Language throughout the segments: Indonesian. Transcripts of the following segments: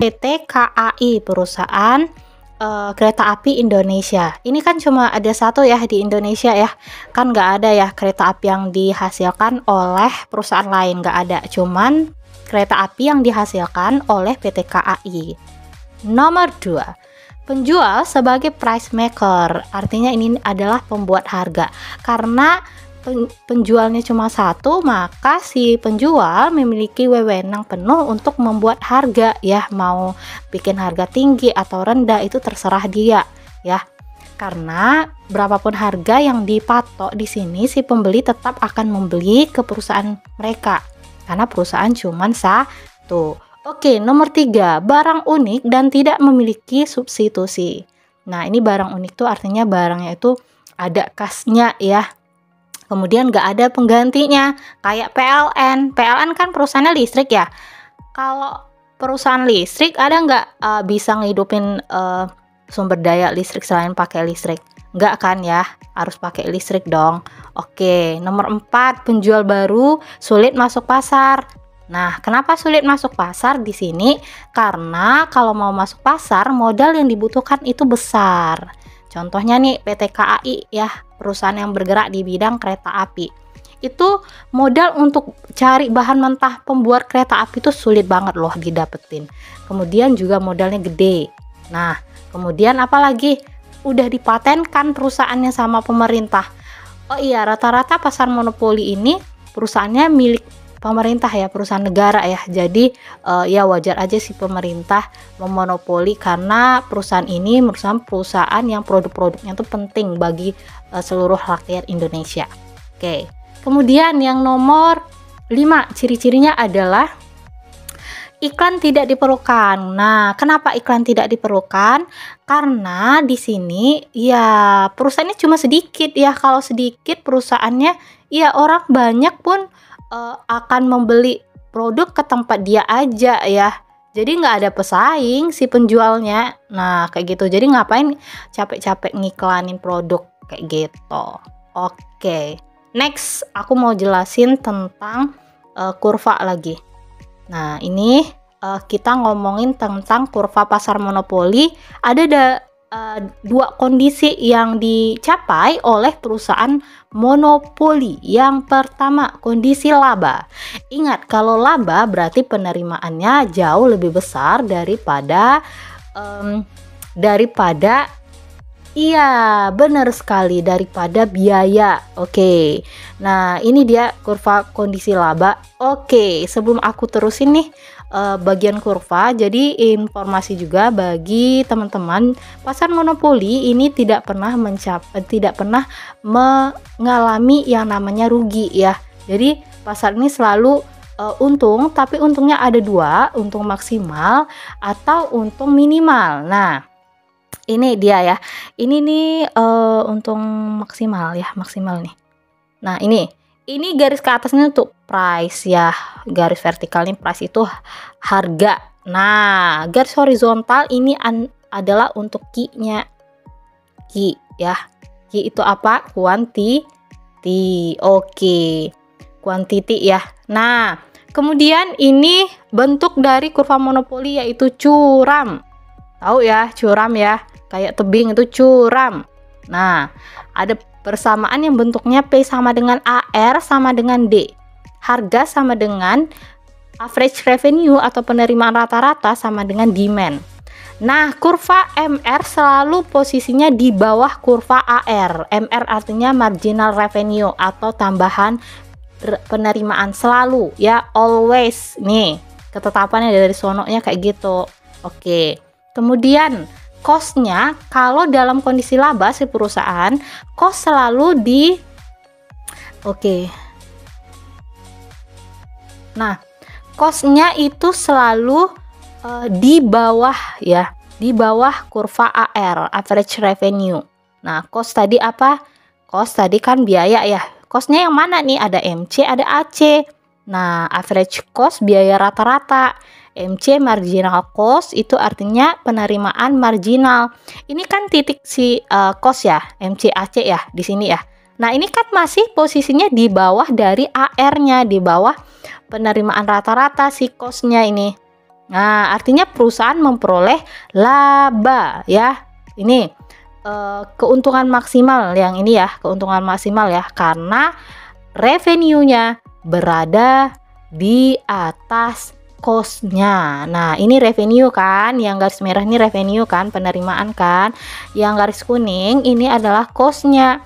PT KAI, perusahaan kereta api Indonesia. Ini kan cuma ada satu ya di Indonesia ya, kan nggak ada ya kereta api yang dihasilkan oleh perusahaan lain, nggak ada, cuman kereta api yang dihasilkan oleh PT KAI. Nomor 2, penjual sebagai price maker, artinya ini adalah pembuat harga. Karena penjualnya cuma satu, maka si penjual memiliki wewenang penuh untuk membuat harga ya, mau bikin harga tinggi atau rendah itu terserah dia ya. Karena berapapun harga yang dipatok di sini, si pembeli tetap akan membeli ke perusahaan mereka karena perusahaan cuma satu. Oke, nomor 3, barang unik dan tidak memiliki substitusi. Nah, ini barang unik tuh artinya barangnya itu ada khasnya ya, kemudian nggak ada penggantinya, kayak PLN. PLN kan perusahaannya listrik ya. Kalau perusahaan listrik ada nggak bisa ngehidupin sumber daya listrik selain pakai listrik? Nggak kan ya, harus pakai listrik dong. Oke, nomor 4, penjual baru sulit masuk pasar. Nah, kenapa sulit masuk pasar di sini? Karena kalau mau masuk pasar, modal yang dibutuhkan itu besar. Contohnya nih PT KAI ya, perusahaan yang bergerak di bidang kereta api. Itu modal untuk cari bahan mentah pembuat kereta api itu sulit banget loh didapetin. Kemudian juga modalnya gede. Nah, kemudian apalagi udah dipatenkan perusahaannya sama pemerintah. Oh iya, rata-rata pasar monopoli ini perusahaannya milik pemerintah ya, perusahaan negara ya. Jadi ya wajar aja sih pemerintah memonopoli, karena perusahaan ini merupakan perusahaan yang produk-produknya itu penting bagi seluruh rakyat Indonesia. Oke. Kemudian yang nomor 5, ciri-cirinya adalah iklan tidak diperlukan. Nah, kenapa iklan tidak diperlukan? Karena di sini ya perusahaannya cuma sedikit ya. Kalau sedikit perusahaannya ya orang banyak pun akan membeli produk ke tempat dia aja ya. Jadi nggak ada pesaing si penjualnya. Nah, kayak gitu. Jadi ngapain capek-capek ngiklanin produk kayak gitu. Oke. Next, aku mau jelasin tentang kurva lagi. Nah, ini kita ngomongin tentang kurva pasar monopoli. Ada dua kondisi yang dicapai oleh perusahaan monopoli. Yang pertama, kondisi laba. Ingat, kalau laba berarti penerimaannya jauh lebih besar daripada iya, benar sekali, daripada biaya. Oke. Nah, ini dia kurva kondisi laba. Oke, sebelum aku terusin nih bagian kurva, jadi informasi juga bagi teman-teman, pasar monopoli ini tidak pernah mengalami yang namanya rugi ya. Jadi pasar ini selalu untung, tapi untungnya ada dua, untung maksimal atau untung minimal. Nah, ini dia ya, ini nih untung maksimal ya, maksimal nih. Nah, ini garis ke atasnya untuk price ya, garis vertikal ini price itu harga. Nah, garis horizontal ini adalah untuk Q-nya. Q ya, Q itu apa? Quantity. Oke, quantity ya. Nah, kemudian ini bentuk dari kurva monopoli yaitu curam. Tahu ya, curam ya, kayak tebing itu curam. Nah, ada persamaan yang bentuknya P sama dengan AR sama dengan D. Harga sama dengan average revenue atau penerimaan rata-rata sama dengan demand. Nah, kurva MR selalu posisinya di bawah kurva AR. MR artinya marginal revenue atau tambahan penerimaan, selalu ya, always. Nih, ketetapannya dari sononya kayak gitu. Oke. Kemudian cost-nya, kalau dalam kondisi laba si perusahaan, cost selalu nah, cost-nya itu selalu di bawah ya, di bawah kurva AR, average revenue. Nah, cost tadi apa? Cost tadi kan biaya ya. Cost-nya yang mana nih? Ada MC, ada AC. Nah, average cost biaya rata-rata. MC marginal cost itu artinya penerimaan marginal. Ini kan titik si cost ya, MC AC ya di sini ya. Nah, ini kan masih posisinya di bawah dari AR-nya, di bawah penerimaan rata-rata si cost-nya ini. Nah, artinya perusahaan memperoleh laba ya. Ini keuntungan maksimal yang ini ya, keuntungan maksimal ya, karena revenue-nya berada di atas cost-nya. Nah, ini revenue kan, yang garis merah ini revenue kan, penerimaan kan. Yang garis kuning ini adalah cost-nya.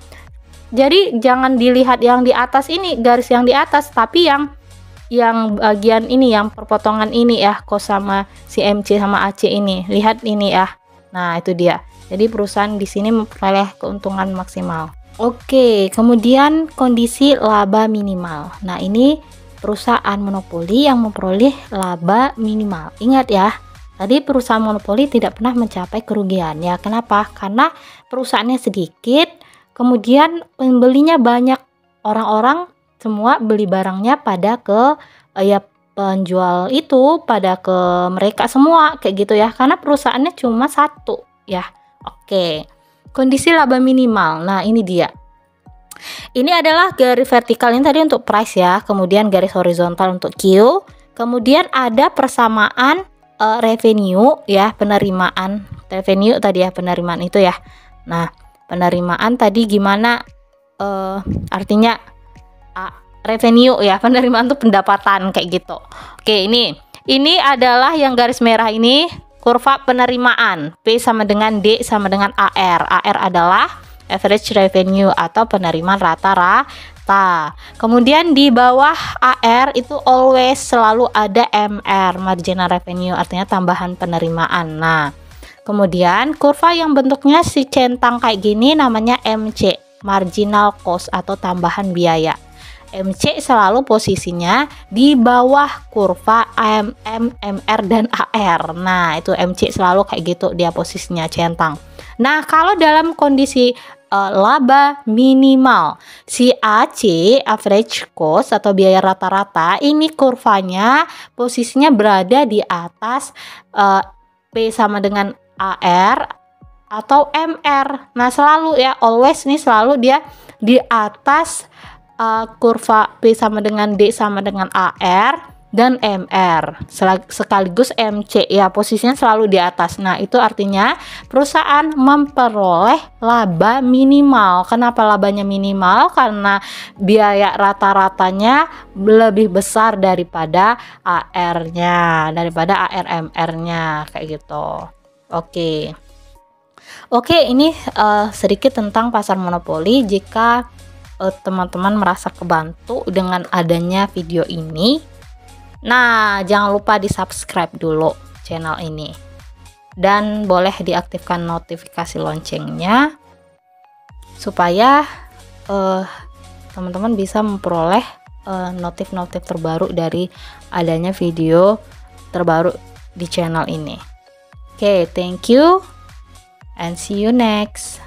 Jadi jangan dilihat yang di atas ini, garis yang di atas, tapi yang bagian ini, yang perpotongan ini ya, cost sama si MC sama AC ini. Lihat ini ya. Nah, itu dia. Jadi perusahaan di sini memperoleh keuntungan maksimal. Oke, kemudian kondisi laba minimal. Nah, ini perusahaan monopoli yang memperoleh laba minimal. Ingat ya, tadi perusahaan monopoli tidak pernah mencapai kerugian. Ya, kenapa? Karena perusahaannya sedikit, kemudian pembelinya banyak. Orang-orang semua beli barangnya pada ke ya penjual itu, pada ke mereka semua kayak gitu ya, karena perusahaannya cuma satu ya. Oke, kondisi laba minimal. Nah, ini dia. Ini adalah garis vertikal ini tadi untuk price ya, kemudian garis horizontal untuk Q, kemudian ada persamaan revenue ya, penerimaan revenue tadi ya, penerimaan itu ya. Nah, penerimaan tadi gimana artinya revenue ya, penerimaan tuh pendapatan kayak gitu. Oke, ini adalah yang garis merah ini kurva penerimaan, P sama dengan D sama dengan AR. AR adalah average revenue atau penerimaan rata-rata. Kemudian di bawah AR itu always selalu ada MR, marginal revenue, artinya tambahan penerimaan. Nah, kemudian kurva yang bentuknya si centang kayak gini namanya MC, marginal cost atau tambahan biaya. MC selalu posisinya di bawah kurva MR dan AR. Nah, itu MC selalu kayak gitu, dia posisinya centang. Nah, kalau dalam kondisi laba minimal, si AC, average cost atau biaya rata-rata, ini kurvanya posisinya berada di atas P sama dengan AR atau MR. Nah, selalu ya, always nih selalu dia di atas kurva P sama dengan D sama dengan AR dan MR sekaligus MC ya, posisinya selalu di atas. Nah, itu artinya perusahaan memperoleh laba minimal. Kenapa labanya minimal? Karena biaya rata-ratanya lebih besar daripada AR-nya, daripada AR-MR-nya kayak gitu. Oke, ini sedikit tentang pasar monopoli. Jika teman-teman merasa kebantu dengan adanya video ini, nah jangan lupa di subscribe dulu channel ini dan boleh diaktifkan notifikasi loncengnya supaya teman-teman bisa memperoleh notif-notif terbaru dari adanya video terbaru di channel ini. Oke, thank you and see you next.